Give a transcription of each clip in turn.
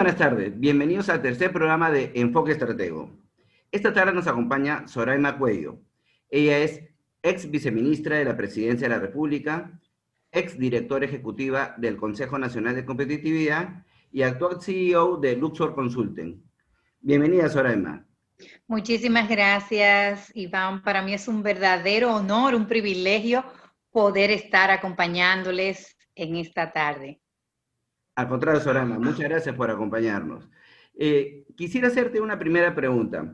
buenas tardes, bienvenidos al tercer programa de Enfoque Estratego. Esta tarde nos acompaña Zoraima Cuello. Ella es ex viceministra de la Presidencia de la República, ex directora ejecutiva del Consejo Nacional de Competitividad y actual CEO de Luxor Consulting. Bienvenida, Zoraima. Muchísimas gracias, Iván. Para mí es un verdadero honor, un privilegio poder estar acompañándoles en esta tarde. Al contrario, Zoraima, muchas gracias por acompañarnos. Quisiera hacerte una primera pregunta.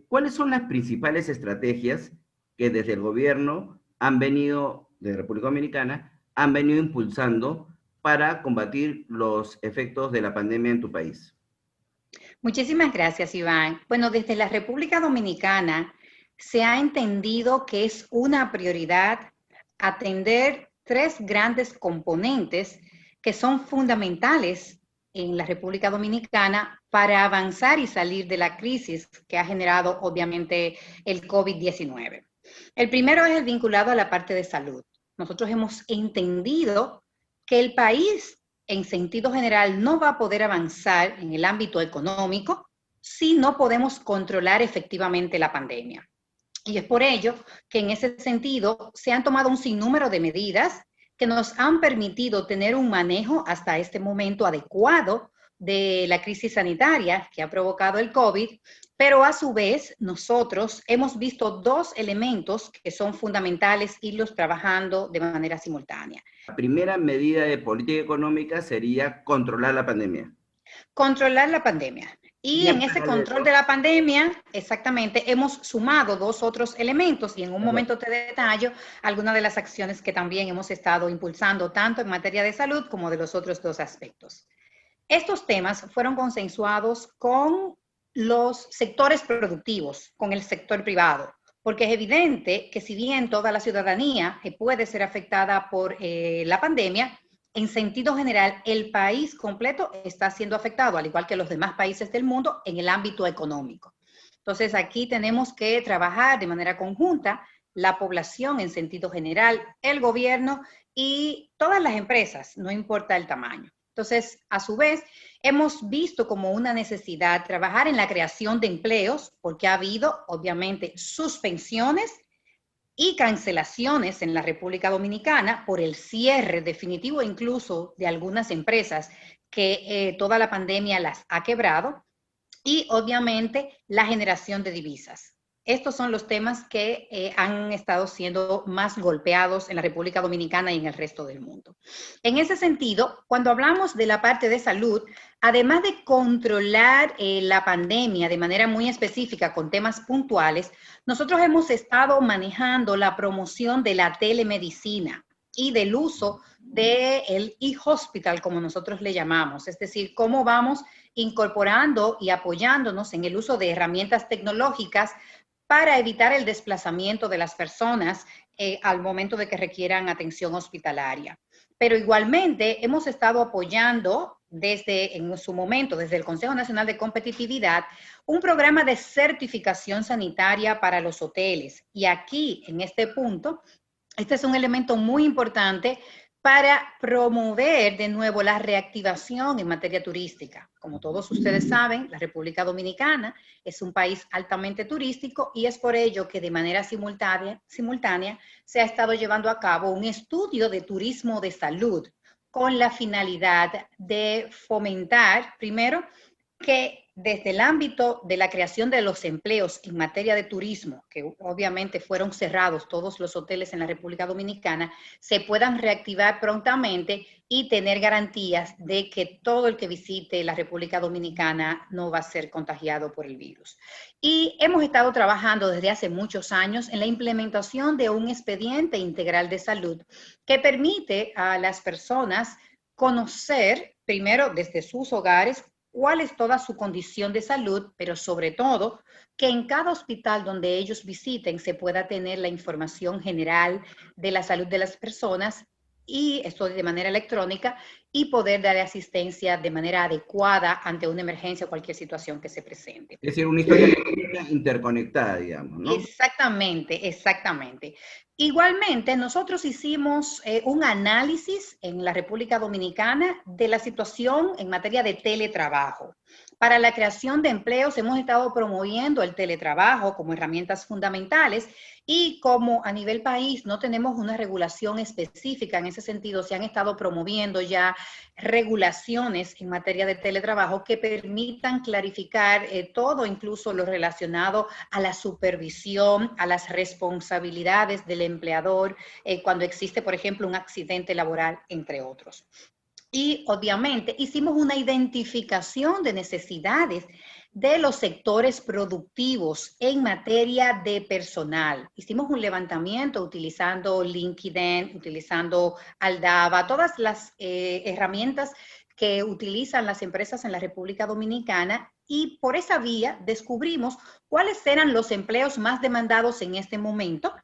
¿Cuáles son las principales estrategias que desde el gobierno de República Dominicana han venido impulsando para combatir los efectos de la pandemia en tu país? Muchísimas gracias, Iván. Bueno, desde la República Dominicana se ha entendido que es una prioridad atender tres grandes componentes que son fundamentales en la República Dominicana para avanzar y salir de la crisis que ha generado obviamente el COVID-19. El primero es el vinculado a la parte de salud. Nosotros hemos entendido que el país en sentido general no va a poder avanzar en el ámbito económico si no podemos controlar efectivamente la pandemia. Y es por ello que en ese sentido se han tomado un sinnúmero de medidas que nos han permitido tener un manejo hasta este momento adecuado de la crisis sanitaria que ha provocado el COVID, pero a su vez nosotros hemos visto dos elementos que son fundamentales irlos trabajando de manera simultánea. La primera medida de política económica sería controlar la pandemia. Controlar la pandemia. Y en ese control de la pandemia, exactamente, hemos sumado dos otros elementos y en un momento te detallo algunas de las acciones que también hemos estado impulsando tanto en materia de salud como de los otros dos aspectos. Estos temas fueron consensuados con los sectores productivos, con el sector privado, porque es evidente que si bien toda la ciudadanía puede ser afectada por la pandemia, en sentido general, el país completo está siendo afectado, al igual que los demás países del mundo, en el ámbito económico. Entonces, aquí tenemos que trabajar de manera conjunta la población en sentido general, el gobierno y todas las empresas, no importa el tamaño. Entonces, a su vez, hemos visto como una necesidad trabajar en la creación de empleos, porque ha habido, obviamente, suspensiones y cancelaciones en la República Dominicana por el cierre definitivo incluso de algunas empresas que toda la pandemia las ha quebrado y obviamente la generación de divisas. Estos son los temas que han estado siendo más golpeados en la República Dominicana y en el resto del mundo. En ese sentido, cuando hablamos de la parte de salud, además de controlar la pandemia de manera muy específica con temas puntuales, nosotros hemos estado manejando la promoción de la telemedicina y del uso del e-hospital, como nosotros le llamamos, es decir, cómo vamos incorporando y apoyándonos en el uso de herramientas tecnológicas para evitar el desplazamiento de las personas al momento de que requieran atención hospitalaria. Pero igualmente hemos estado apoyando en su momento, desde el Consejo Nacional de Competitividad, un programa de certificación sanitaria para los hoteles. Y aquí, en este punto, este es un elemento muy importante para promover de nuevo la reactivación en materia turística. Como todos ustedes saben, la República Dominicana es un país altamente turístico y es por ello que de manera simultánea se ha estado llevando a cabo un estudio de turismo de salud con la finalidad de fomentar, primero, que desde el ámbito de la creación de los empleos en materia de turismo, que obviamente fueron cerrados todos los hoteles en la República Dominicana, se puedan reactivar prontamente y tener garantías de que todo el que visite la República Dominicana no va a ser contagiado por el virus. Y hemos estado trabajando desde hace muchos años en la implementación de un expediente integral de salud que permite a las personas conocer, primero desde sus hogares, cuál es toda su condición de salud, pero sobre todo que en cada hospital donde ellos visiten se pueda tener la información general de la salud de las personas y esto de manera electrónica y poder dar asistencia de manera adecuada ante una emergencia o cualquier situación que se presente. Es decir, una historia interconectada, digamos, ¿no? Exactamente, exactamente. Igualmente, nosotros hicimos un análisis en la República Dominicana de la situación en materia de teletrabajo. Para la creación de empleos hemos estado promoviendo el teletrabajo como herramientas fundamentales y como a nivel país no tenemos una regulación específica en ese sentido, se han estado promoviendo ya regulaciones en materia de teletrabajo que permitan clarificar todo, incluso lo relacionado a la supervisión, a las responsabilidades del empleador cuando existe, por ejemplo, un accidente laboral, entre otros. Y obviamente hicimos una identificación de necesidades de los sectores productivos en materia de personal. Hicimos un levantamiento utilizando LinkedIn, utilizando Aldava, todas las herramientas que utilizan las empresas en la República Dominicana, y por esa vía descubrimos cuáles eran los empleos más demandados en este momento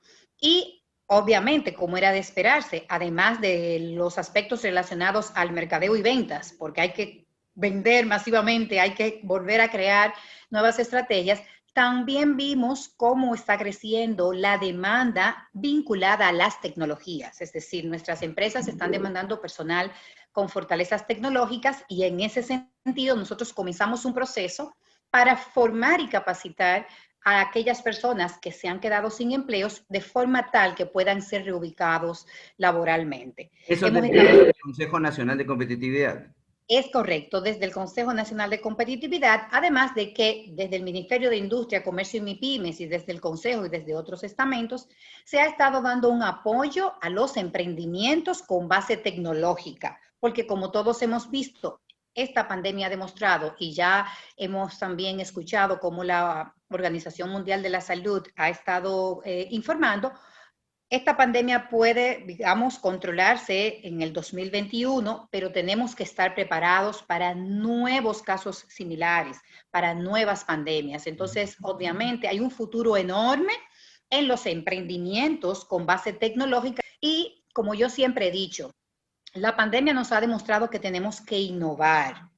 y obviamente, como era de esperarse, además de los aspectos relacionados al mercadeo y ventas, porque hay que vender masivamente, hay que volver a crear nuevas estrategias, también vimos cómo está creciendo la demanda vinculada a las tecnologías. Es decir, nuestras empresas están demandando personal con fortalezas tecnológicas y en ese sentido nosotros comenzamos un proceso para formar y capacitar a aquellas personas que se han quedado sin empleos de forma tal que puedan ser reubicados laboralmente. Eso desde el Consejo Nacional de Competitividad. Es correcto, desde el Consejo Nacional de Competitividad, además de que desde el Ministerio de Industria, Comercio y MIPYMES y desde el Consejo y desde otros estamentos, se ha estado dando un apoyo a los emprendimientos con base tecnológica, porque como todos hemos visto, esta pandemia ha demostrado, y ya hemos también escuchado cómo la Organización Mundial de la Salud ha estado informando, esta pandemia puede, digamos, controlarse en el 2021, pero tenemos que estar preparados para nuevos casos similares, para nuevas pandemias. Entonces, obviamente, hay un futuro enorme en los emprendimientos con base tecnológica y, como yo siempre he dicho, la pandemia nos ha demostrado que tenemos que innovar,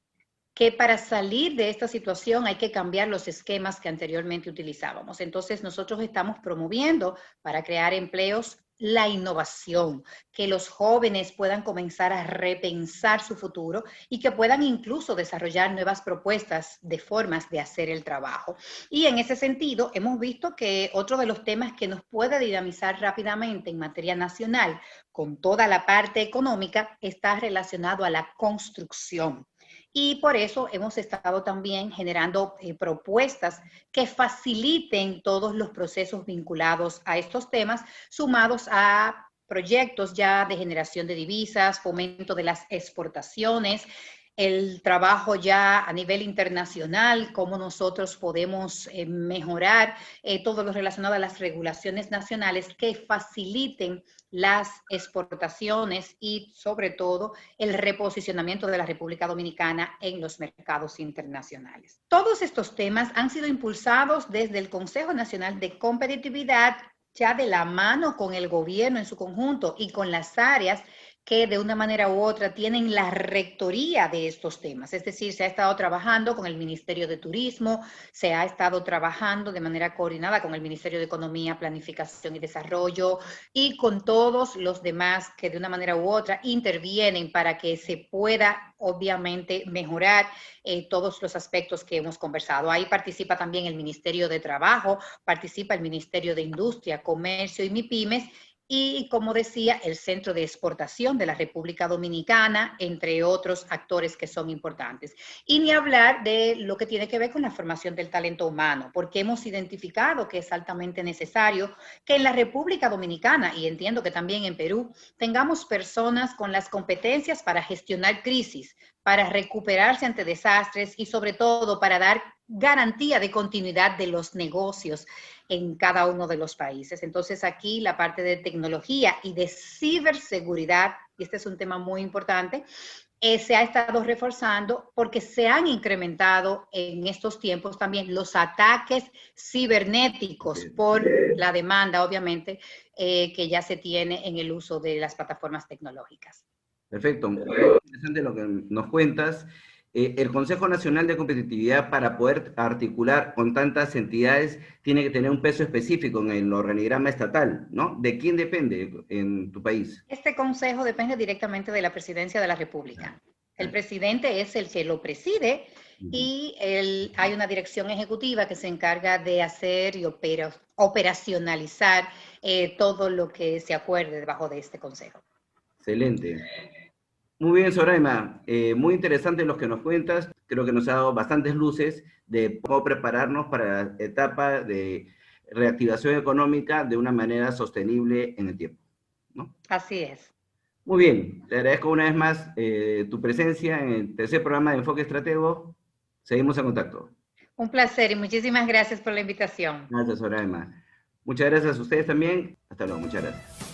que para salir de esta situación hay que cambiar los esquemas que anteriormente utilizábamos. Entonces, nosotros estamos promoviendo para crear empleos la innovación, que los jóvenes puedan comenzar a repensar su futuro y que puedan incluso desarrollar nuevas propuestas de formas de hacer el trabajo. Y en ese sentido, hemos visto que otro de los temas que nos puede dinamizar rápidamente en materia nacional, con toda la parte económica, está relacionado a la construcción. Y por eso hemos estado también generando propuestas que faciliten todos los procesos vinculados a estos temas, sumados a proyectos ya de generación de divisas, fomento de las exportaciones, el trabajo ya a nivel internacional, cómo nosotros podemos mejorar todo lo relacionado a las regulaciones nacionales que faciliten las exportaciones y sobre todo el reposicionamiento de la República Dominicana en los mercados internacionales. Todos estos temas han sido impulsados desde el Consejo Nacional de Competitividad, ya de la mano con el gobierno en su conjunto y con las áreas que de una manera u otra tienen la rectoría de estos temas. Es decir, se ha estado trabajando con el Ministerio de Turismo, se ha estado trabajando de manera coordinada con el Ministerio de Economía, Planificación y Desarrollo y con todos los demás que de una manera u otra intervienen para que se pueda obviamente mejorar todos los aspectos que hemos conversado. Ahí participa también el Ministerio de Trabajo, participa el Ministerio de Industria, Comercio y MIPYMES, y, como decía, el Centro de Exportación de la República Dominicana, entre otros actores que son importantes. Y ni hablar de lo que tiene que ver con la formación del talento humano, porque hemos identificado que es altamente necesario que en la República Dominicana, y entiendo que también en Perú, tengamos personas con las competencias para gestionar crisis, para recuperarse ante desastres y sobre todo para dar garantía de continuidad de los negocios en cada uno de los países. Entonces aquí la parte de tecnología y de ciberseguridad, y este es un tema muy importante, se ha estado reforzando porque se han incrementado en estos tiempos también los ataques cibernéticos por la demanda, obviamente, que ya se tiene en el uso de las plataformas tecnológicas. Perfecto. Muy interesante lo que nos cuentas. El Consejo Nacional de Competitividad, para poder articular con tantas entidades, tiene que tener un peso específico en el organigrama estatal, ¿no? ¿De quién depende en tu país? Este consejo depende directamente de la Presidencia de la República. El presidente es el que lo preside y hay una dirección ejecutiva que se encarga de hacer y operacionalizar todo lo que se acuerde debajo de este consejo. Excelente. Muy bien, Soraima. Muy interesante lo que nos cuentas. Creo que nos ha dado bastantes luces de cómo prepararnos para la etapa de reactivación económica de una manera sostenible en el tiempo, ¿no? Así es. Muy bien. Te agradezco una vez más tu presencia en el tercer programa de Enfoque Estratego. Seguimos en contacto. Un placer y muchísimas gracias por la invitación. Gracias, Soraima. Muchas gracias a ustedes también. Hasta luego. Muchas gracias.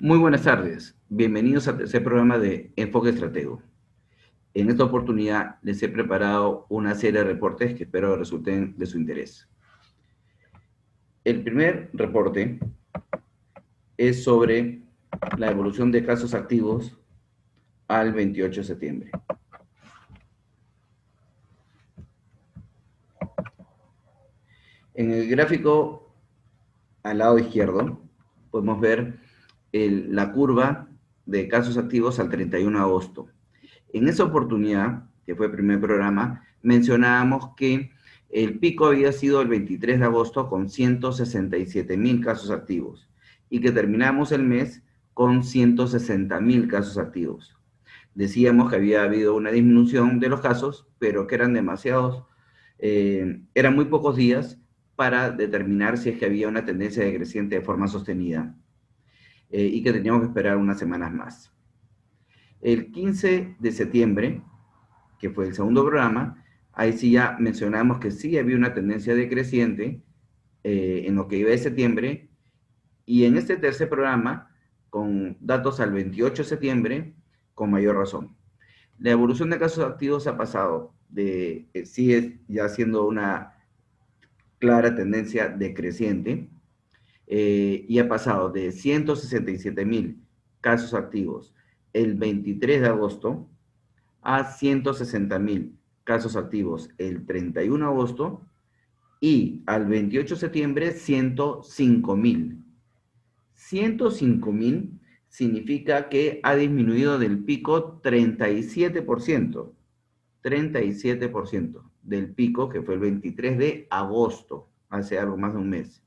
Muy buenas tardes, bienvenidos al tercer programa de Enfoque Estratego. En esta oportunidad les he preparado una serie de reportes que espero resulten de su interés. El primer reporte es sobre la evolución de casos activos al 28 de septiembre. En el gráfico al lado izquierdo podemos ver la curva de casos activos al 31 de agosto. En esa oportunidad, que fue el primer programa, mencionábamos que el pico había sido el 23 de agosto con 167,000 casos activos y que terminamos el mes con 160,000 casos activos. Decíamos que había habido una disminución de los casos, pero que eran demasiados, eran muy pocos días para determinar si es que había una tendencia decreciente de forma sostenida. Y que teníamos que esperar unas semanas más. El 15 de septiembre, que fue el segundo programa, ahí sí ya mencionamos que sí había una tendencia decreciente en lo que iba de septiembre, y en este tercer programa, con datos al 28 de septiembre, con mayor razón. La evolución de casos activos ha pasado de, sigue ya siendo una clara tendencia decreciente, y ha pasado de 167,000 casos activos el 23 de agosto a 160,000 casos activos el 31 de agosto y al 28 de septiembre 105,000. 105,000 significa que ha disminuido del pico 37%. 37% del pico que fue el 23 de agosto, hace algo más de un mes.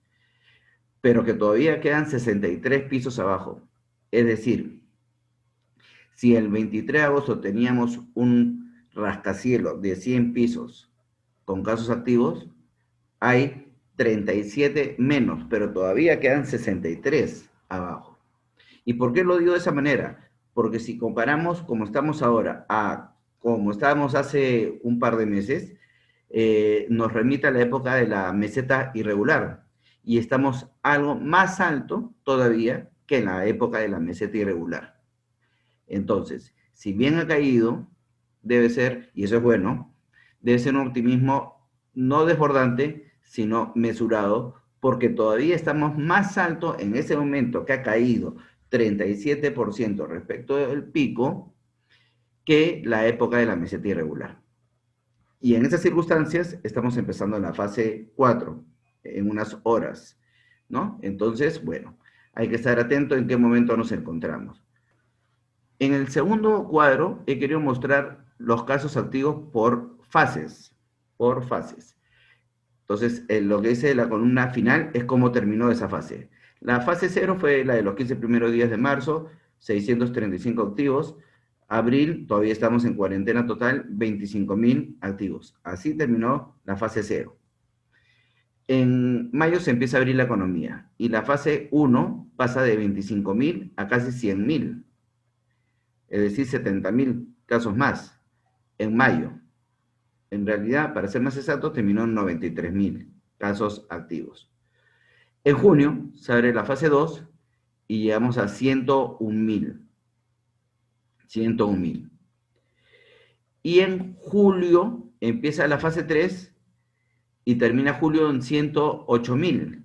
Pero que todavía quedan 63 pisos abajo. Es decir, si el 23 de agosto teníamos un rascacielos de 100 pisos con casos activos, hay 37 menos, pero todavía quedan 63 abajo. ¿Y por qué lo digo de esa manera? Porque si comparamos como estamos ahora a como estábamos hace un par de meses, nos remite a la época de la meseta irregular. y estamos algo más alto todavía que en la época de la meseta irregular. Entonces, si bien ha caído, debe ser, y eso es bueno, debe ser un optimismo no desbordante, sino mesurado, porque todavía estamos más alto en ese momento que ha caído 37% respecto del pico que la época de la meseta irregular. Y en esas circunstancias estamos empezando en la fase 4, en unas horas, ¿no? Entonces, bueno, hay que estar atento en qué momento nos encontramos. En el segundo cuadro he querido mostrar los casos activos por fases, por fases. Entonces, lo que dice la columna final es cómo terminó esa fase. La fase 0 fue la de los 15 primeros días de marzo, 635 activos. Abril, todavía estamos en cuarentena total, 25.000 activos. Así terminó la fase 0. En mayo se empieza a abrir la economía y la fase 1 pasa de 25.000 a casi 100.000, es decir, 70.000 casos más en mayo. En realidad, para ser más exacto, terminó en 93.000 casos activos. En junio se abre la fase 2 y llegamos a 101.000. 101.000. Y en julio empieza la fase 3 y termina julio en 108.000.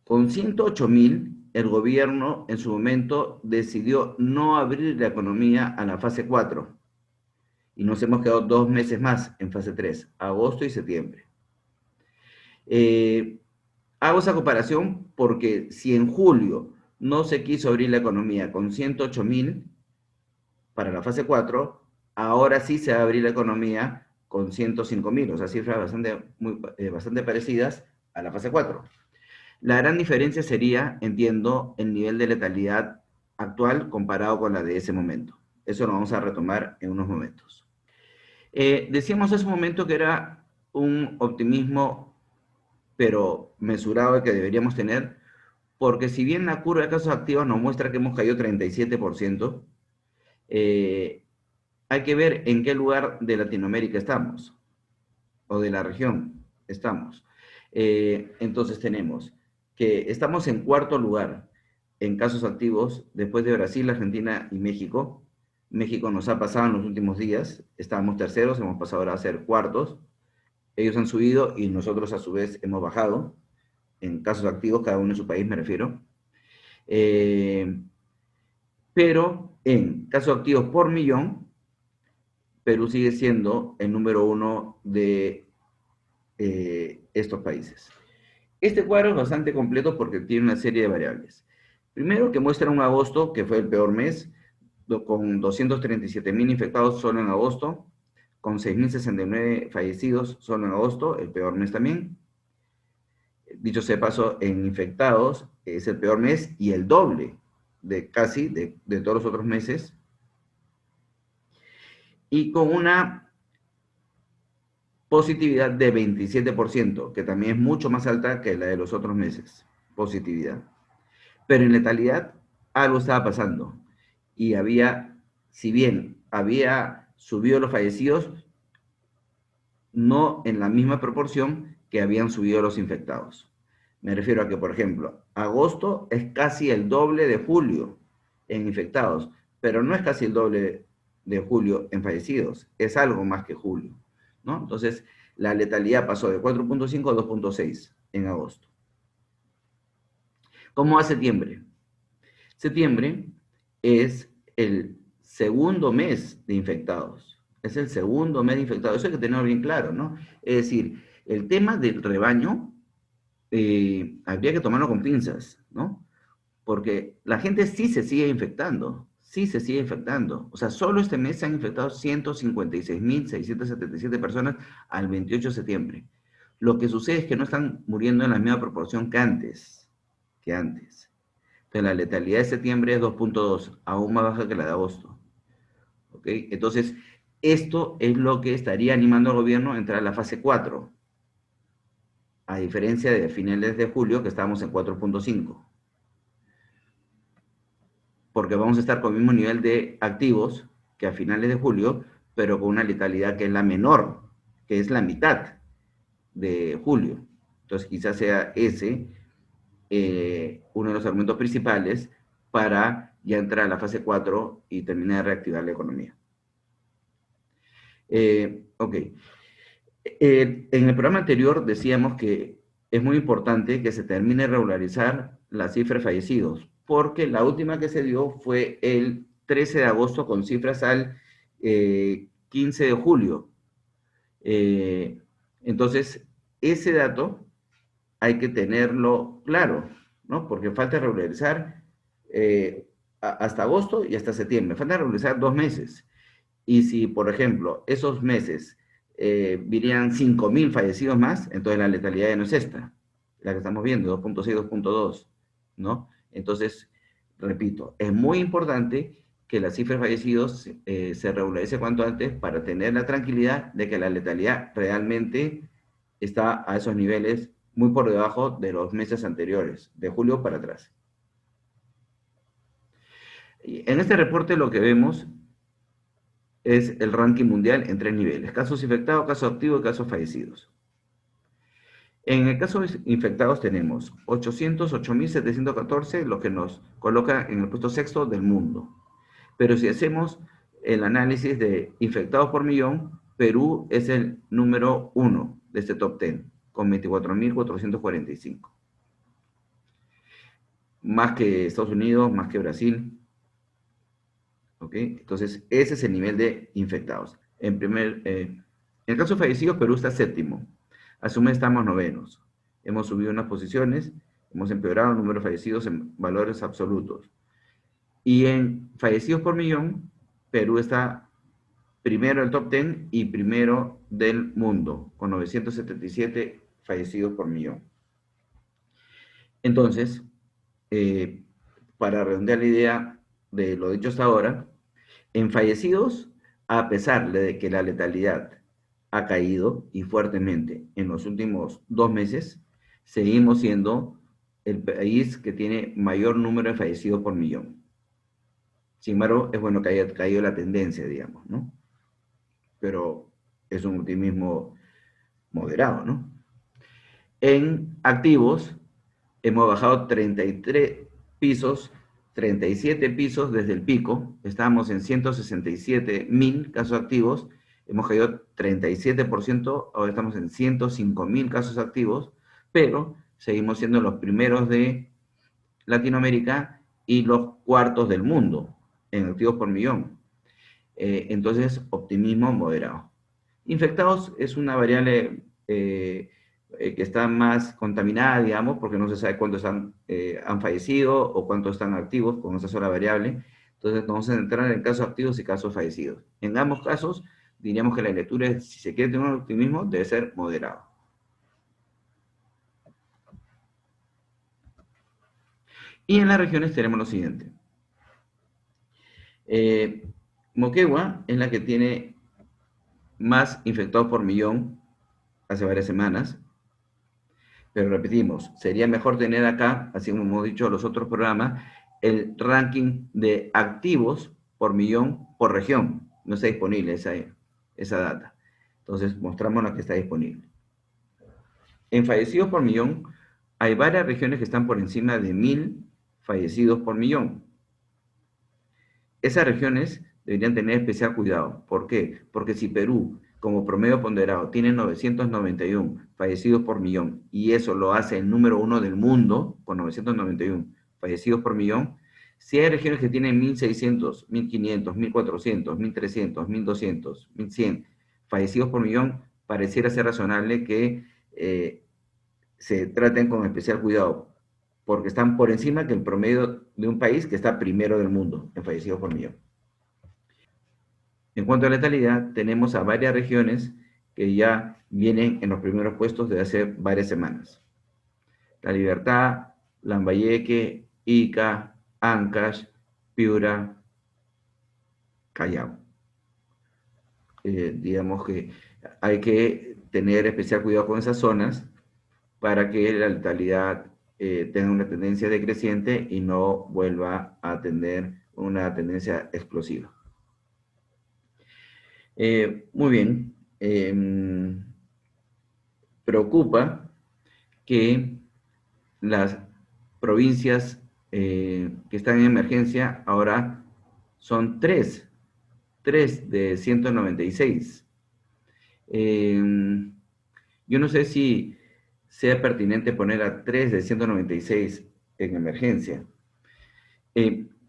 Con 108.000, el gobierno en su momento decidió no abrir la economía a la fase 4. Y nos hemos quedado 2 meses más en fase 3, agosto y septiembre. Hago esa comparación porque si en julio no se quiso abrir la economía con 108.000 para la fase 4, ahora sí se va a abrir la economía con 105.000, o sea, cifras bastante parecidas a la fase 4. La gran diferencia sería, entiendo, el nivel de letalidad actual comparado con la de ese momento. Eso lo vamos a retomar en unos momentos. Decíamos hace un momento que era un optimismo, pero mesurado, que deberíamos tener, porque si bien la curva de casos activos nos muestra que hemos caído 37%, hay que ver en qué lugar de Latinoamérica estamos, o de la región estamos. Entonces tenemos que estamos en cuarto lugar en casos activos después de Brasil, Argentina y México. México nos ha pasado en los últimos días, estábamos terceros, hemos pasado ahora a ser cuartos. Ellos han subido y nosotros a su vez hemos bajado, en casos activos, cada uno en su país me refiero. Pero en casos activos por millón, Perú sigue siendo el número 1 de estos países. Este cuadro es bastante completo porque tiene una serie de variables. Primero, que muestra un agosto que fue el peor mes, con 237.000 infectados solo en agosto, con 6.069 fallecidos solo en agosto, el peor mes también. Dicho sea de paso, en infectados es el peor mes y el doble de casi de todos los otros meses. Y con una positividad de 27%, que también es mucho más alta que la de los otros meses, positividad. Pero en letalidad algo estaba pasando y había, si bien había subido los fallecidos, no en la misma proporción que habían subido los infectados. Me refiero a que, por ejemplo, agosto es casi el doble de julio en infectados, pero no es casi el doble de julio en fallecidos, es algo más que julio, ¿no? Entonces, la letalidad pasó de 4.5 a 2.6 en agosto. ¿Cómo va septiembre? Septiembre es el segundo mes de infectados. Es el segundo mes de infectados. Eso hay que tenerlo bien claro, ¿no? Es decir, el tema del rebaño habría que tomarlo con pinzas, ¿no? Porque la gente sí se sigue infectando, sí se sigue infectando. O sea, solo este mes se han infectado 156.677 personas al 28 de septiembre. Lo que sucede es que no están muriendo en la misma proporción que antes. Entonces, la letalidad de septiembre es 2.2, aún más baja que la de agosto. ¿Ok? Entonces, esto es lo que estaría animando al gobierno a entrar a la fase 4, a diferencia de finales de julio, que estábamos en 4.5. Porque vamos a estar con el mismo nivel de activos que a finales de julio, pero con una letalidad que es la menor, que es la mitad de julio. Entonces, quizás sea ese uno de los argumentos principales para ya entrar a la fase 4 y terminar de reactivar la economía. Ok. En el programa anterior decíamos que es muy importante que se termine de regularizar la cifra de fallecidos, porque la última que se dio fue el 13 de agosto con cifras al 15 de julio. Entonces, ese dato hay que tenerlo claro, ¿no? Porque falta regularizar hasta agosto y hasta septiembre. Falta regularizar 2 meses. Y si, por ejemplo, esos meses vinieran 5.000 fallecidos más, entonces la letalidad ya no es esta, la que estamos viendo, 2.6, 2.2, ¿no? Entonces, repito, es muy importante que la cifra de fallecidos se regularice cuanto antes para tener la tranquilidad de que la letalidad realmente está a esos niveles muy por debajo de los meses anteriores, de julio para atrás. Y en este reporte lo que vemos es el ranking mundial en 3 niveles: casos infectados, casos activos y casos fallecidos. En el caso de infectados tenemos 808.714, lo que nos coloca en el puesto sexto del mundo. Pero si hacemos el análisis de infectados por millón, Perú es el número 1 de este top 10, con 24.445. Más que Estados Unidos, más que Brasil. ¿Ok? Entonces, ese es el nivel de infectados. En el caso de fallecidos, Perú está séptimo. A su vez estamos novenos. Hemos subido unas posiciones, hemos empeorado el número de fallecidos en valores absolutos. Y en fallecidos por millón, Perú está primero del top 10 y primero del mundo, con 977 fallecidos por millón. Entonces, para redondear la idea de lo dicho hasta ahora, en fallecidos, a pesar de que la letalidad ha caído y fuertemente en los últimos 2 meses, seguimos siendo el país que tiene mayor número de fallecidos por millón. Sin embargo, es bueno que haya caído la tendencia, digamos, ¿no? Pero es un optimismo moderado, ¿no? En activos, hemos bajado 33 pisos, 37 pisos desde el pico. Estábamos en 167.000 casos activos, hemos caído 37%, ahora estamos en 105.000 casos activos, pero seguimos siendo los primeros de Latinoamérica y los cuartos del mundo en activos por millón. Entonces, optimismo moderado. Infectados es una variable que está más contaminada, digamos, porque no se sabe cuántos han fallecido o cuántos están activos con esa sola variable. Entonces, vamos a entrar en casos activos y casos fallecidos. En ambos casos, diríamos que la lectura, si se quiere tener un optimismo, debe ser moderado. Y en las regiones tenemos lo siguiente. Moquegua es la que tiene más infectados por millón hace varias semanas, pero repetimos, sería mejor tener acá, así como hemos dicho en los otros programas, el ranking de activos por millón por región. No está disponible esa data. Entonces, mostramos la que está disponible. En fallecidos por millón, hay varias regiones que están por encima de 1.000 fallecidos por millón. Esas regiones deberían tener especial cuidado. ¿Por qué? Porque si Perú, como promedio ponderado, tiene 991 fallecidos por millón, y eso lo hace el número 1 del mundo, con 991 fallecidos por millón, si hay regiones que tienen 1.600, 1.500, 1.400, 1.300, 1.200, 1.100 fallecidos por millón, pareciera ser razonable que se traten con especial cuidado, porque están por encima que el promedio de un país que está primero del mundo en fallecidos por millón. En cuanto a letalidad, tenemos a varias regiones que ya vienen en los primeros puestos desde hace varias semanas. La Libertad, Lambayeque, Ica, Ancash, Piura, Callao. Digamos que hay que tener especial cuidado con esas zonas para que la letalidad tenga una tendencia decreciente y no vuelva a tener una tendencia explosiva. Muy bien. Preocupa que las provincias que están en emergencia ahora son tres de 196. Yo no sé si sea pertinente poner a 3 de 196 en emergencia.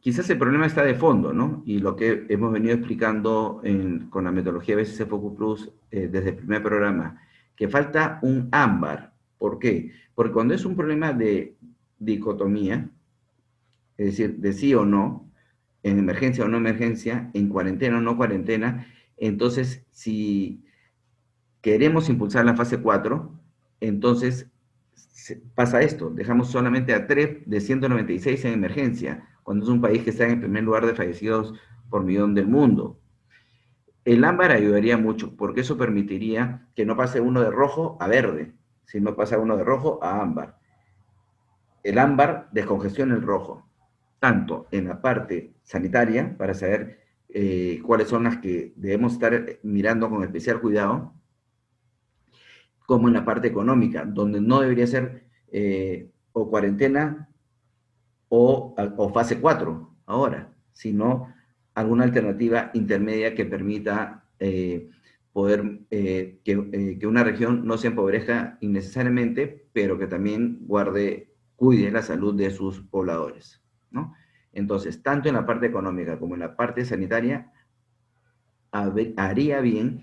Quizás el problema está de fondo, ¿no? Y lo que hemos venido explicando con la metodología BCC Focus Plus desde el primer programa, que falta un ámbar. ¿Por qué? Porque cuando es un problema de dicotomía, es decir, de sí o no, en emergencia o no emergencia, en cuarentena o no cuarentena, entonces si queremos impulsar la fase 4, entonces pasa esto, dejamos solamente a 3 de 196 en emergencia, cuando es un país que está en el primer lugar de fallecidos por millón del mundo. El ámbar ayudaría mucho, porque eso permitiría que no pase uno de rojo a verde, sino pasa uno de rojo a ámbar. El ámbar descongestiona el rojo, tanto en la parte sanitaria, para saber cuáles son las que debemos estar mirando con especial cuidado, como en la parte económica, donde no debería ser o cuarentena o fase 4 ahora, sino alguna alternativa intermedia que permita poder que una región no se empobrezca innecesariamente, pero que también cuide la salud de sus pobladores, ¿no? Entonces, tanto en la parte económica como en la parte sanitaria, haría bien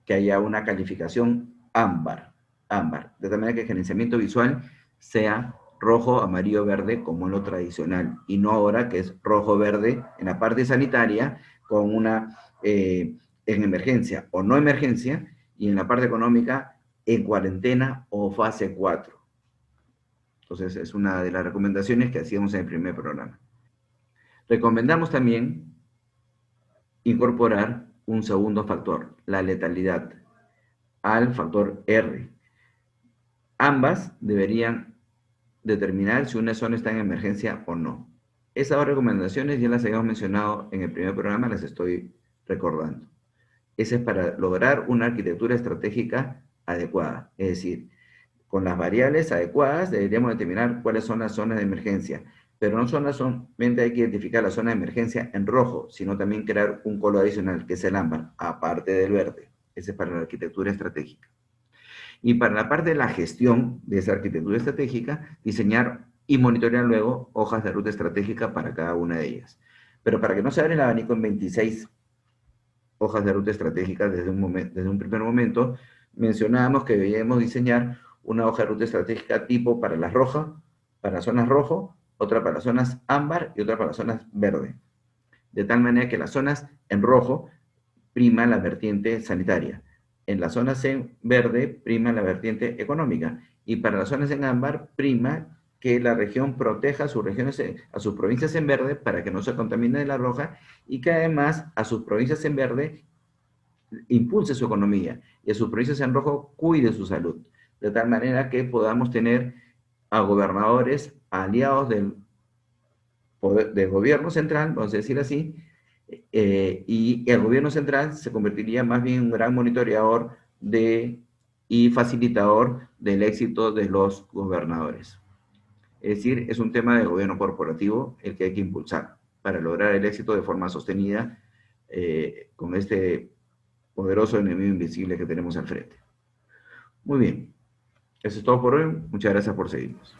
que haya una calificación ámbar, de tal manera que el gerenciamiento visual sea rojo, amarillo, verde, como en lo tradicional, y no ahora que es rojo, verde en la parte sanitaria, con una en emergencia o no emergencia, y en la parte económica en cuarentena o fase 4. Entonces, es una de las recomendaciones que hacíamos en el primer programa. Recomendamos también incorporar un segundo factor, la letalidad, al factor R. Ambas deberían determinar si una zona está en emergencia o no. Esas dos recomendaciones ya las habíamos mencionado en el primer programa, las estoy recordando. Ese es para lograr una arquitectura estratégica adecuada, es decir, con las variables adecuadas deberíamos determinar cuáles son las zonas de emergencia, pero no solamente hay que identificar la zona de emergencia en rojo, sino también crear un color adicional, que es el ámbar, aparte del verde. Ese es para la arquitectura estratégica. Y para la parte de la gestión de esa arquitectura estratégica, diseñar y monitorear luego hojas de ruta estratégica para cada una de ellas. Pero para que no se abra el abanico en 26 hojas de ruta estratégica desde un primer momento, mencionábamos que debíamos diseñar una hoja de ruta estratégica tipo para las rojas, para las zonas rojo, otra para las zonas ámbar y otra para las zonas verde. De tal manera que las zonas en rojo prima la vertiente sanitaria. En las zonas en verde prima la vertiente económica. Y para las zonas en ámbar prima que la región proteja a sus provincias en verde para que no se contamine de la roja y que además a sus provincias en verde impulse su economía y a sus provincias en rojo cuide su salud. De tal manera que podamos tener a gobernadores aliados del gobierno central, vamos a decir así, y el gobierno central se convertiría más bien en un gran monitoreador y facilitador del éxito de los gobernadores. Es decir, es un tema de gobierno corporativo el que hay que impulsar para lograr el éxito de forma sostenida con este poderoso enemigo invisible que tenemos al frente. Muy bien, eso es todo por hoy. Muchas gracias por seguirnos.